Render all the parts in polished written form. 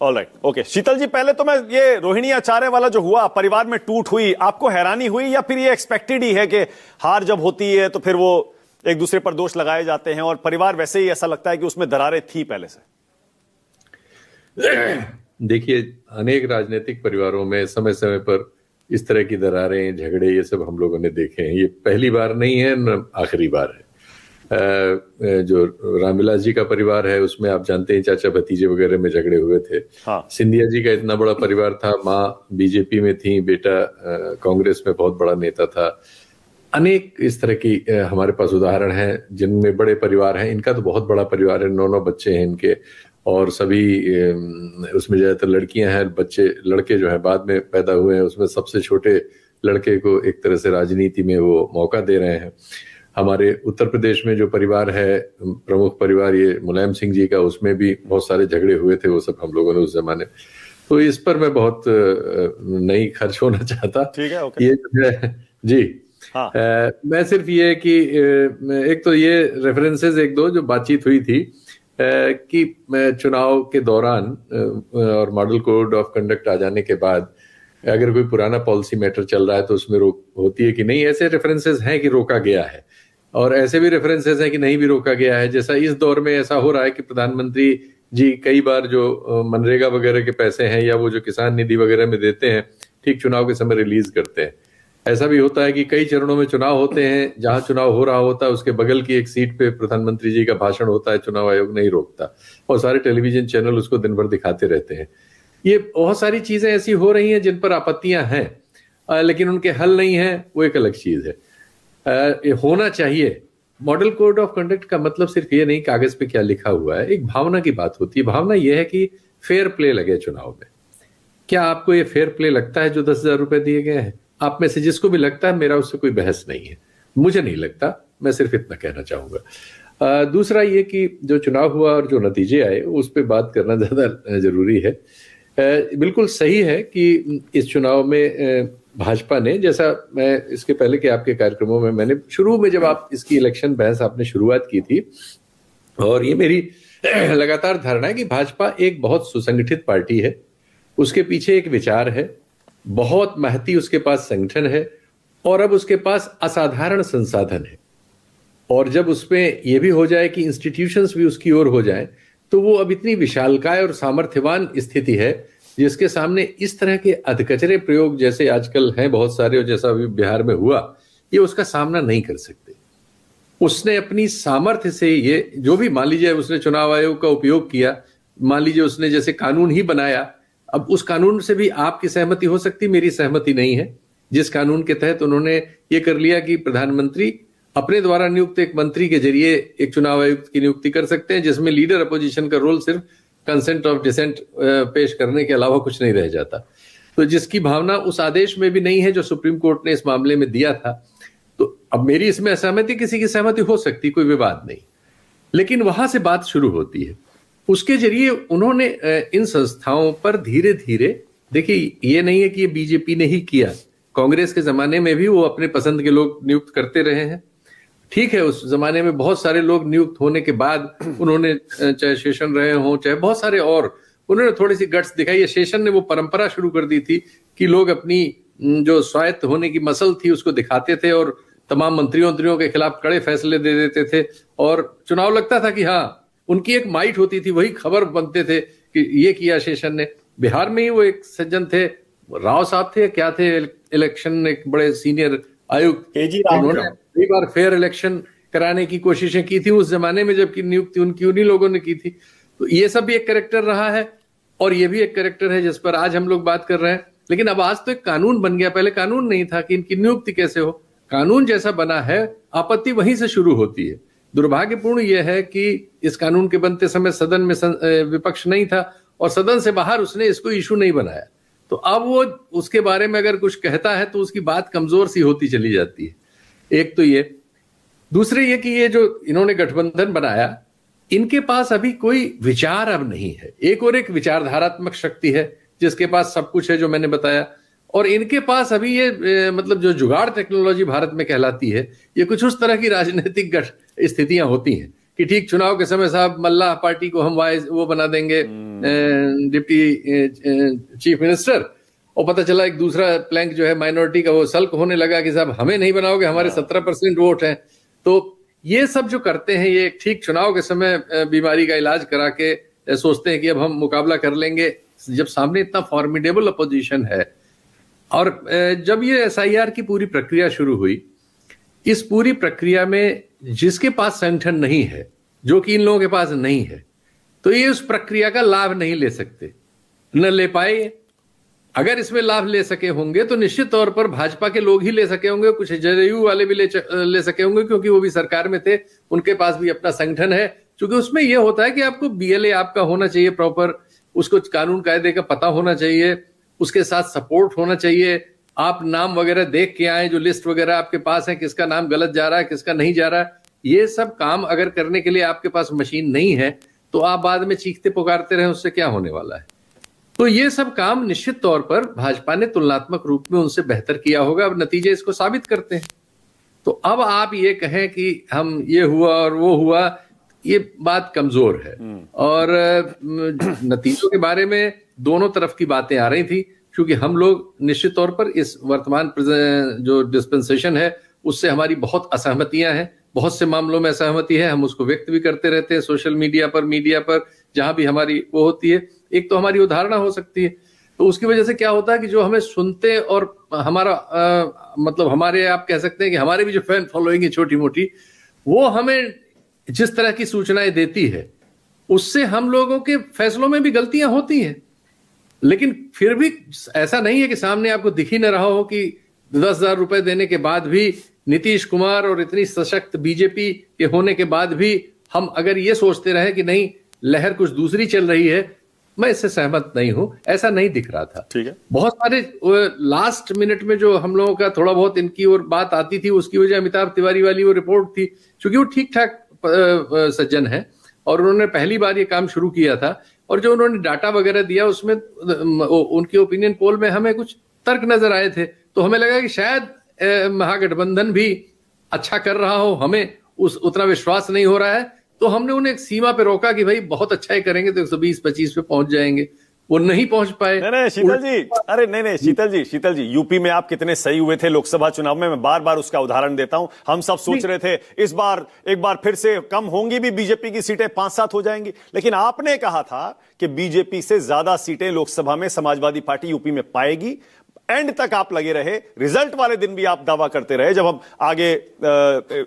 Alright, okay. शीतल जी, पहले तो मैं ये रोहिणी आचार्य वाला जो हुआ, परिवार में टूट हुई, आपको हैरानी हुई या फिर ये एक्सपेक्टेड ही है कि हार जब होती है तो फिर वो एक दूसरे पर दोष लगाए जाते हैं और परिवार वैसे ही ऐसा लगता है कि उसमें दरारें थी पहले से? देखिए, अनेक राजनीतिक परिवारों में समय समय पर इस तरह की दरारें, झगड़े, ये सब हम लोगों ने देखे हैं। ये पहली बार नहीं है, न आखिरी बार है। जो रामविलास जी का परिवार है उसमें आप जानते हैं चाचा भतीजे वगैरह में झगड़े हुए थे। हाँ। सिंधिया जी का इतना बड़ा परिवार था, माँ बीजेपी में थी, बेटा कांग्रेस में बहुत बड़ा नेता था। अनेक इस तरह की हमारे पास उदाहरण हैं जिनमें बड़े परिवार हैं। इनका तो बहुत बड़ा परिवार है, 9 बच्चे हैं इनके, और सभी उसमें ज्यादातर लड़कियां हैं। बच्चे लड़के जो है बाद में पैदा हुए हैं, उसमें सबसे छोटे लड़के को एक तरह से राजनीति में वो मौका दे रहे हैं। हमारे उत्तर प्रदेश में जो परिवार है, प्रमुख परिवार ये मुलायम सिंह जी का, उसमें भी बहुत सारे झगड़े हुए थे, वो सब हम लोगों ने उस जमाने। तो इस पर मैं बहुत नहीं खर्च होना चाहता। ठीक है, ओके। ये जो है जी, हाँ। मैं सिर्फ ये कि एक तो ये रेफरेंसेस एक दो जो बातचीत हुई थी कि चुनाव के दौरान और मॉडल कोड ऑफ कंडक्ट आ जाने के बाद अगर कोई पुराना पॉलिसी मैटर चल रहा है तो उसमें रोक होती है कि नहीं। ऐसे रेफरेंसेस हैं कि रोका गया है, और ऐसे भी रेफरेंसेस हैं कि नहीं भी रोका गया है। जैसा इस दौर में ऐसा हो रहा है कि प्रधानमंत्री जी कई बार जो मनरेगा वगैरह के पैसे हैं या वो जो किसान निधि वगैरह में देते हैं, ठीक चुनाव के समय रिलीज करते हैं। ऐसा भी होता है कि कई चरणों में चुनाव होते हैं, जहां चुनाव हो रहा होता है उसके बगल की एक सीट पे प्रधानमंत्री जी का भाषण होता है, चुनाव आयोग नहीं रोकता, और सारे टेलीविजन चैनल उसको दिन भर दिखाते रहते हैं। ये बहुत सारी चीजें ऐसी हो रही हैं जिन पर आपत्तियां हैं, लेकिन उनके हल नहीं है, वो एक अलग चीज है। ये होना चाहिए। मॉडल कोड ऑफ कंडक्ट का मतलब सिर्फ ये नहीं कागज पे क्या लिखा हुआ है, एक भावना की बात होती है। भावना ये है कि फेयर प्ले लगे चुनाव में। क्या आपको ये फेयर प्ले लगता है जो 10,000 रुपए दिए गए हैं? आप में से जिसको भी लगता है, मेरा उससे कोई बहस नहीं है, मुझे नहीं लगता। मैं सिर्फ इतना कहना चाहूंगा। दूसरा ये कि जो चुनाव हुआ और जो नतीजे आए उस पर बात करना ज्यादा जरूरी है। बिल्कुल सही है कि इस चुनाव में भाजपा ने, जैसा मैं इसके पहले के आपके कार्यक्रमों में मैंने शुरू में जब आप इसकी इलेक्शन बहस आपने शुरुआत की थी, और ये मेरी लगातार धारणा है कि भाजपा एक बहुत सुसंगठित पार्टी है, उसके पीछे एक विचार है, बहुत महती उसके पास संगठन है, और अब उसके पास असाधारण संसाधन है। और जब उसमें यह भी हो जाए कि इंस्टीट्यूशंस भी उसकी ओर हो जाए, तो वो अब इतनी विशालकाय और सामर्थ्यवान स्थिति है जिसके सामने इस तरह के अधकचरे प्रयोग जैसे आजकल हैं बहुत सारे, और जैसा अभी बिहार में हुआ, ये उसका सामना नहीं कर सकते। उसने अपनी सामर्थ्य से ये जो भी, मान लीजिए उसने चुनाव आयोग का उपयोग किया, मान लीजिए उसने जैसे कानून ही बनाया, अब उस कानून से भी आपकी सहमति हो सकती, मेरी सहमति नहीं है। जिस कानून के तहत उन्होंने ये कर लिया कि प्रधानमंत्री अपने द्वारा नियुक्त एक मंत्री के जरिए एक चुनाव आयुक्त की नियुक्ति कर सकते हैं, जिसमें लीडर अपोजिशन का रोल सिर्फ कंसेंट ऑफ डिसेंट पेश करने के अलावा कुछ नहीं रह जाता। तो जिसकी भावना उस आदेश में भी नहीं है जो सुप्रीम कोर्ट ने इस मामले में दिया था। तो अब मेरी इसमें असहमति, किसी की सहमति हो सकती, कोई विवाद नहीं, लेकिन वहां से बात शुरू होती है। उसके जरिए उन्होंने इन संस्थाओं पर धीरे धीरे, देखिए ये नहीं है कि ये बीजेपी ने ही किया, कांग्रेस के जमाने में भी वो अपने पसंद के लोग नियुक्त करते रहे हैं। ठीक है, उस जमाने में बहुत सारे लोग नियुक्त होने के बाद उन्होंने, चाहे शेषन रहे हों चाहे बहुत सारे और, उन्होंने थोड़ी सी गट्स दिखाई। शेषन ने वो परंपरा शुरू कर दी थी कि लोग अपनी जो स्वायत्त होने की मसल थी उसको दिखाते थे और तमाम मंत्रियों के खिलाफ कड़े फैसले दे देते थे, और चुनाव लगता था कि हाँ, उनकी एक माइट होती थी, वही खबर बनते थे कि ये किया शेषन ने। बिहार में ही वो एक सज्जन थे, राव साहब थे क्या थे, इलेक्शन एक बड़े सीनियर आयुक्त, उन्होंने कई बार फेयर इलेक्शन कराने की कोशिशें की थी उस जमाने में, जबकि नियुक्ति उनकी उन्हीं लोगों ने की थी। तो ये सब भी एक कैरेक्टर रहा है, और ये भी एक कैरेक्टर है जिस पर आज हम लोग बात कर रहे हैं। लेकिन अब आज तो एक कानून बन गया, पहले कानून नहीं था कि इनकी नियुक्ति कैसे हो। कानून जैसा बना है, आपत्ति वहीं से शुरू होती है। दुर्भाग्यपूर्ण यह है कि इस कानून के बनते समय सदन में विपक्ष नहीं था, और सदन से बाहर उसने इसको इशू नहीं बनाया। तो अब वो उसके बारे में अगर कुछ कहता है तो उसकी बात कमजोर सी होती चली जाती है। एक तो ये, दूसरे ये कि ये जो इन्होंने गठबंधन बनाया, इनके पास अभी कोई विचार अब नहीं है। एक और एक विचारधारात्मक शक्ति है जिसके पास सब कुछ है जो मैंने बताया, और इनके पास अभी ये मतलब जो जुगाड़ टेक्नोलॉजी भारत में कहलाती है, ये कुछ उस तरह की राजनीतिक स्थितियां होती हैं कि ठीक चुनाव के समय साहब मल्लाह पार्टी को हम वो बना देंगे डिप्टी चीफ मिनिस्टर, और पता चला एक दूसरा प्लैंक जो है माइनॉरिटी का वो सल्क होने लगा कि साहब हमें नहीं बनाओगे, हमारे 17% वोट हैं। तो ये सब जो करते हैं, ये ठीक चुनाव के समय बीमारी का इलाज करा के सोचते हैं कि अब हम मुकाबला कर लेंगे, जब सामने इतना फॉर्मिडेबल अपोजिशन है। और जब ये SIR की पूरी प्रक्रिया शुरू हुई, इस पूरी प्रक्रिया में जिसके पास संगठन नहीं है, जो कि इन लोगों के पास नहीं है, तो ये उस प्रक्रिया का लाभ नहीं ले सकते, न ले पाए। अगर इसमें लाभ ले सके होंगे तो निश्चित तौर पर भाजपा के लोग ही ले सके होंगे, कुछ JDU वाले भी ले सके होंगे, क्योंकि वो भी सरकार में थे, उनके पास भी अपना संगठन है। क्योंकि उसमें यह होता है कि आपको BLA आपका होना चाहिए प्रॉपर, उसको कानून कायदे का पता होना चाहिए, उसके साथ सपोर्ट होना चाहिए, आप नाम वगैरह देख के आए, जो लिस्ट वगैरह आपके पास है, किसका नाम गलत जा रहा है, किसका नहीं जा रहा है, ये सब काम अगर करने के लिए आपके पास मशीन नहीं है तो आप बाद में चीखते पुकारते रहे, उससे क्या होने वाला है। तो ये सब काम निश्चित तौर पर भाजपा ने तुलनात्मक रूप में उनसे बेहतर किया होगा। अब नतीजे इसको साबित करते हैं। तो अब आप ये कहें कि हम ये हुआ और वो हुआ, ये बात कमजोर है। और नतीजों के बारे में दोनों तरफ की बातें आ रही थी, क्योंकि हम लोग निश्चित तौर पर इस वर्तमान जो डिस्पेंसेशन है उससे हमारी बहुत असहमतियां हैं, बहुत से मामलों में असहमति है, हम उसको व्यक्त भी करते रहते हैं सोशल मीडिया पर, जहां भी हमारी वो होती है। एक तो हमारी उदाहरणा हो सकती है, तो उसकी वजह से क्या होता है कि जो हमें सुनते और हमारा मतलब हमारे, आप कह सकते हैं कि हमारे भी जो फैन फॉलोइंग है छोटी मोटी, वो हमें जिस तरह की सूचनाएं देती है, उससे हम लोगों के फैसलों में भी गलतियां होती हैं। लेकिन फिर भी ऐसा नहीं है कि सामने आपको दिख ही न रहा हो कि 10,000 रुपए देने के बाद भी, नीतीश कुमार और इतनी सशक्त बीजेपी के होने के बाद भी हम अगर ये सोचते रहे कि नहीं लहर कुछ दूसरी चल रही है, मैं इससे सहमत नहीं हूं। ऐसा नहीं दिख रहा था। ठीक है, बहुत सारे लास्ट मिनट में जो हम लोगों का थोड़ा बहुत इनकी और बात आती थी, उसकी वजह अमिताभ तिवारी वाली वो रिपोर्ट थी, क्योंकि वो ठीक ठाक सज्जन है और उन्होंने पहली बार ये काम शुरू किया था, और जो उन्होंने डाटा वगैरह दिया उसमें उनके ओपिनियन पोल में हमें कुछ तर्क नजर आए थे। तो हमें लगा कि शायद महागठबंधन भी अच्छा कर रहा हो, हमें उतना विश्वास नहीं हो रहा है, तो हमने उन्हें एक सीमा पे रोका कि भाई बहुत अच्छा ही करेंगे तो 120-25 पे पहुंच जाएंगे। वो नहीं पहुंच पाए। नहीं शीतल जी, अरे नहीं शीतल जी, यूपी में आप कितने सही हुए थे लोकसभा चुनाव में, मैं बार बार उसका उदाहरण देता हूं। हम सब सोच रहे थे इस बार एक बार फिर से कम होंगी भी बीजेपी की सीटें, 5-7 हो जाएंगी, लेकिन आपने कहा था कि बीजेपी से ज्यादा सीटें लोकसभा में समाजवादी पार्टी यूपी में पाएगी। एंड तक आप लगे रहे, रिजल्ट वाले दिन भी आप दावा करते रहे, जब हम आगे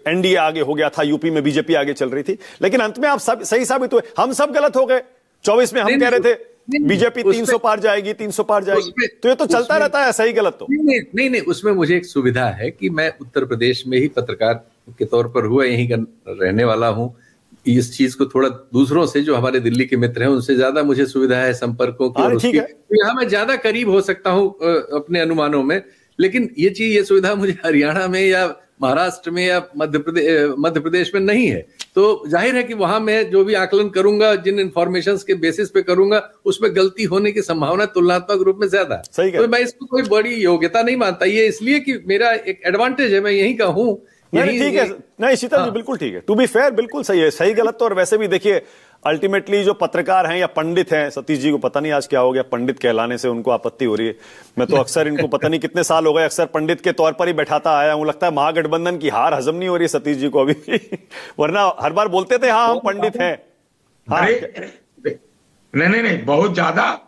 एनडीए आगे हो गया था, यूपी में बीजेपी आगे चल रही थी, लेकिन अंत में आप सब सही साबित हुए, हम सब गलत हो गए। 24 में हम कह रहे थे बीजेपी 300 पार जाएगी, 300 पार जाएगी, तो ये तो चलता रहता है सही गलत। तो नहीं, उसमें मुझे एक सुविधा है कि मैं उत्तर प्रदेश में ही पत्रकार के तौर पर हुआ, यहीं का रहने वाला हूं। इस चीज को थोड़ा दूसरों से, जो हमारे दिल्ली के मित्र हैं, उनसे ज्यादा मुझे सुविधा है संपर्कों की, और उसकी यहाँ मैं ज्यादा करीब हो सकता हूँ अपने अनुमानों में। लेकिन ये सुविधा मुझे हरियाणा में या महाराष्ट्र में या मध्य प्रदेश में नहीं है। तो जाहिर है कि वहां मैं जो भी आकलन करूंगा, जिन इंफॉर्मेशंस के बेसिस पे करूंगा, उसमें गलती होने की संभावना तुलनात्मक रूप में ज्यादा है। तो मैं इसको कोई बड़ी योग्यता नहीं मानता, ये इसलिए कि मेरा एक एडवांटेज है, मैं यहीं का हूं। ठीक है, नहीं शीतल जी बिल्कुल ठीक है, टू बी फेयर बिल्कुल सही है, सही गलत तो। और वैसे भी देखिए अल्टीमेटली जो पत्रकार हैं या पंडित हैं, सतीश जी को पता नहीं आज क्या हो गया, पंडित कहलाने से उनको आपत्ति हो रही है। मैं तो अक्सर इनको पता नहीं कितने साल हो गए अक्सर पंडित के तौर पर ही बैठाता आया हूं। लगता है महागठबंधन की हार हजम नहीं हो रही है सतीश जी को अभी भी। वरना हर बार बोलते थे हाँ हम पंडित हैं। हाँ नहीं, बहुत ज्यादा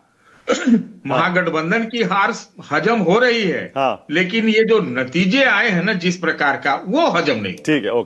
महागठबंधन की हार हजम हो रही है। हाँ। लेकिन ये जो नतीजे आए हैं ना जिस प्रकार का, वो हजम नहीं। ठीक है, ओके।